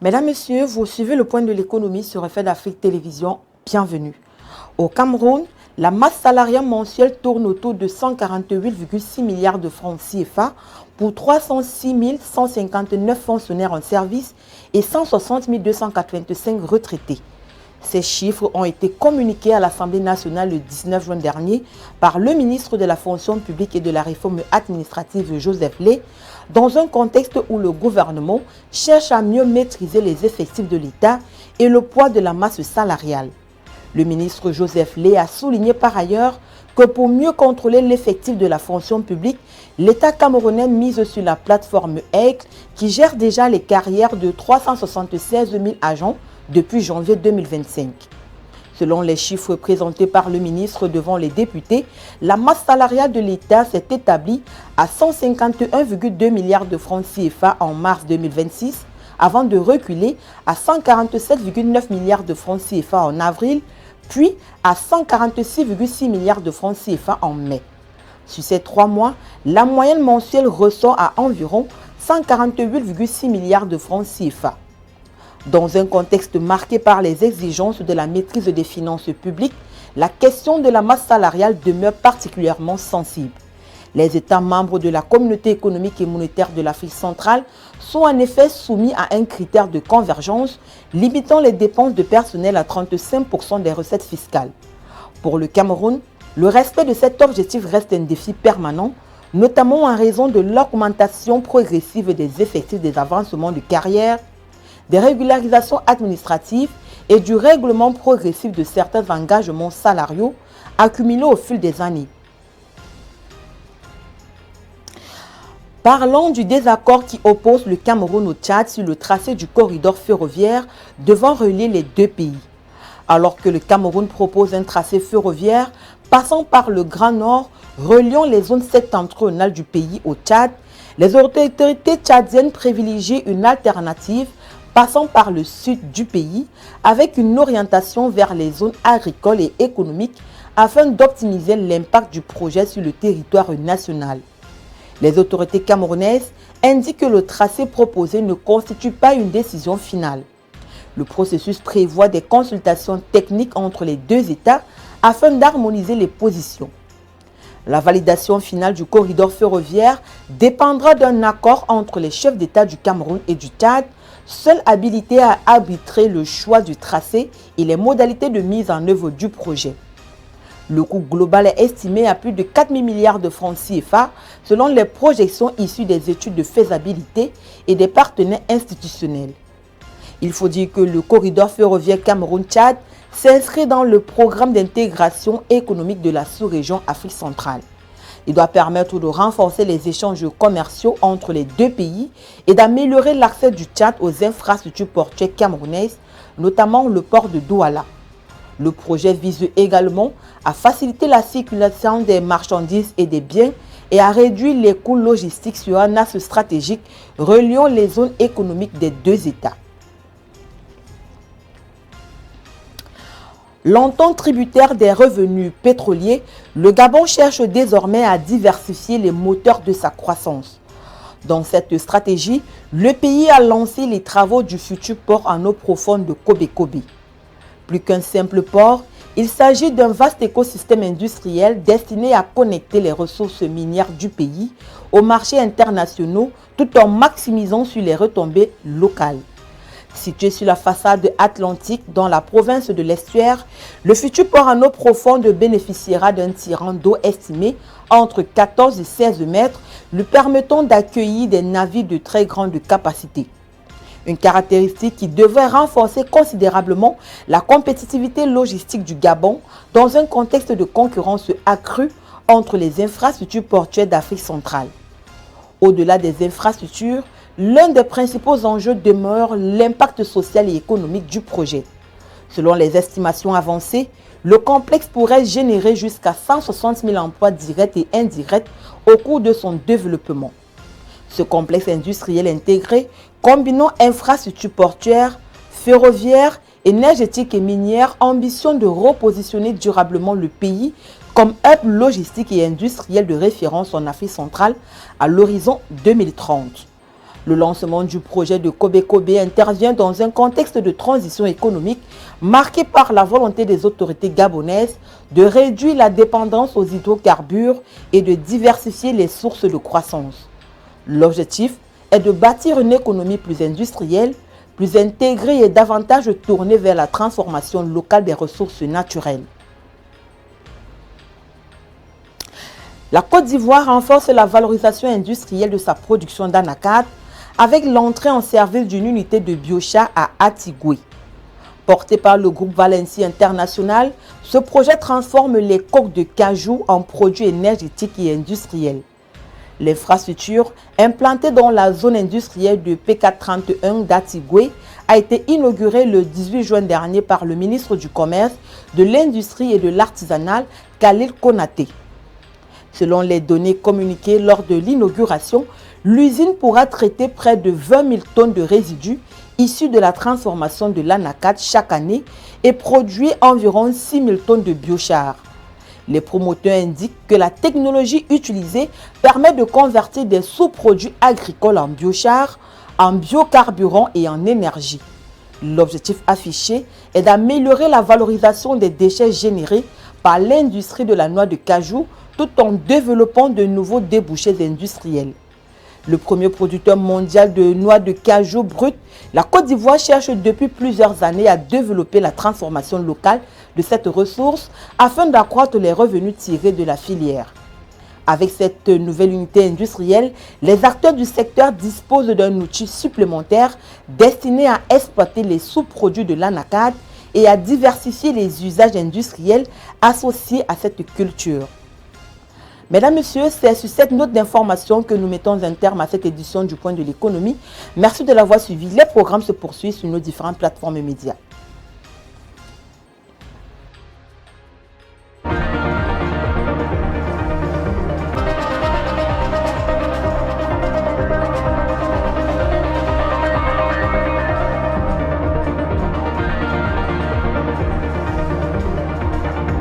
Mesdames, Messieurs, vous suivez le point de l'économie sur Effet d'Afrique Télévision. Bienvenue. Au Cameroun, la masse salariale mensuelle tourne autour de 148,6 milliards de francs CFA pour 306 159 fonctionnaires en service et 160 285 retraités. Ces chiffres ont été communiqués à l'Assemblée nationale le 19 juin dernier par le ministre de la Fonction publique et de la Réforme administrative Joseph Lay, dans un contexte où le gouvernement cherche à mieux maîtriser les effectifs de l'État et le poids de la masse salariale. Le ministre Joseph Lay a souligné par ailleurs que pour mieux contrôler l'effectif de la fonction publique, l'État camerounais mise sur la plateforme Aigle qui gère déjà les carrières de 376 000 agents depuis janvier 2025. Selon les chiffres présentés par le ministre devant les députés, la masse salariale de l'État s'est établie à 151,2 milliards de francs CFA en mars 2026, avant de reculer à 147,9 milliards de francs CFA en avril, puis à 146,6 milliards de francs CFA en mai. Sur ces 3 mois, la moyenne mensuelle ressort à environ 148,6 milliards de francs CFA. Dans un contexte marqué par les exigences de la maîtrise des finances publiques, la question de la masse salariale demeure particulièrement sensible. Les États membres de la Communauté économique et monétaire de l'Afrique centrale sont en effet soumis à un critère de convergence limitant les dépenses de personnel à 35% des recettes fiscales. Pour le Cameroun, le respect de cet objectif reste un défi permanent, notamment en raison de l'augmentation progressive des effectifs des avancements de carrière, des régularisations administratives et du règlement progressif de certains engagements salariaux accumulés au fil des années. Parlons du désaccord qui oppose le Cameroun au Tchad sur le tracé du corridor ferroviaire devant relier les deux pays. Alors que le Cameroun propose un tracé ferroviaire passant par le Grand Nord, reliant les zones septentrionales du pays au Tchad, les autorités tchadiennes privilégient une alternative passant par le sud du pays avec une orientation vers les zones agricoles et économiques afin d'optimiser l'impact du projet sur le territoire national. Les autorités camerounaises indiquent que le tracé proposé ne constitue pas une décision finale. Le processus prévoit des consultations techniques entre les deux États afin d'harmoniser les positions. La validation finale du corridor ferroviaire dépendra d'un accord entre les chefs d'État du Cameroun et du Tchad, seuls habilités à arbitrer le choix du tracé et les modalités de mise en œuvre du projet. Le coût global est estimé à plus de 4 000 milliards de francs CFA selon les projections issues des études de faisabilité et des partenaires institutionnels. Il faut dire que le corridor ferroviaire Cameroun-Tchad s'inscrit dans le programme d'intégration économique de la sous-région Afrique centrale. Il doit permettre de renforcer les échanges commerciaux entre les deux pays et d'améliorer l'accès du Tchad aux infrastructures portuaires camerounaises, notamment le port de Douala. Le projet vise également à faciliter la circulation des marchandises et des biens et à réduire les coûts logistiques sur un axe stratégique reliant les zones économiques des deux États. Longtemps tributaire des revenus pétroliers, le Gabon cherche désormais à diversifier les moteurs de sa croissance. Dans cette stratégie, le pays a lancé les travaux du futur port en eau profonde de Kobe-Kobe. Plus qu'un simple port, il s'agit d'un vaste écosystème industriel destiné à connecter les ressources minières du pays aux marchés internationaux tout en maximisant sur les retombées locales. Situé sur la façade atlantique dans la province de l'Estuaire, le futur port en eau profonde bénéficiera d'un tirant d'eau estimé entre 14 et 16 mètres, lui permettant d'accueillir des navires de très grande capacité. Une caractéristique qui devrait renforcer considérablement la compétitivité logistique du Gabon dans un contexte de concurrence accrue entre les infrastructures portuaires d'Afrique centrale. Au-delà des infrastructures, l'un des principaux enjeux demeure l'impact social et économique du projet. Selon les estimations avancées, le complexe pourrait générer jusqu'à 160 000 emplois directs et indirects au cours de son développement. Ce complexe industriel intégré, combinant infrastructures portuaires, ferroviaires, énergétiques et minières, ambitionne de repositionner durablement le pays comme hub logistique et industriel de référence en Afrique centrale à l'horizon 2030. Le lancement du projet de Kobe Kobe intervient dans un contexte de transition économique marqué par la volonté des autorités gabonaises de réduire la dépendance aux hydrocarbures et de diversifier les sources de croissance. L'objectif est de bâtir une économie plus industrielle, plus intégrée et davantage tournée vers la transformation locale des ressources naturelles. La Côte d'Ivoire renforce la valorisation industrielle de sa production d'anacarde avec l'entrée en service d'une unité de biochar à Atigoué. Porté par le groupe Valency International, ce projet transforme les coques de cajou en produits énergétiques et industriels. L'infrastructure, implantée dans la zone industrielle de P431 d'Atigoué, a été inaugurée le 18 juin dernier par le ministre du Commerce, de l'Industrie et de l'Artisanal, Khalil Konaté. Selon les données communiquées lors de l'inauguration, l'usine pourra traiter près de 20 000 tonnes de résidus issus de la transformation de l'anacarde chaque année et produire environ 6 000 tonnes de biochar. Les promoteurs indiquent que la technologie utilisée permet de convertir des sous-produits agricoles en biochar, en biocarburant et en énergie. L'objectif affiché est d'améliorer la valorisation des déchets générés par l'industrie de la noix de cajou tout en développant de nouveaux débouchés industriels. Le premier producteur mondial de noix de cajou brute, la Côte d'Ivoire cherche depuis plusieurs années à développer la transformation locale de cette ressource afin d'accroître les revenus tirés de la filière. Avec cette nouvelle unité industrielle, les acteurs du secteur disposent d'un outil supplémentaire destiné à exploiter les sous-produits de l'anacarde et à diversifier les usages industriels associés à cette culture. Mesdames, Messieurs, c'est sur cette note d'information que nous mettons un terme à cette édition du Point de l'économie. Merci de l'avoir suivi. Les programmes se poursuivent sur nos différentes plateformes médias.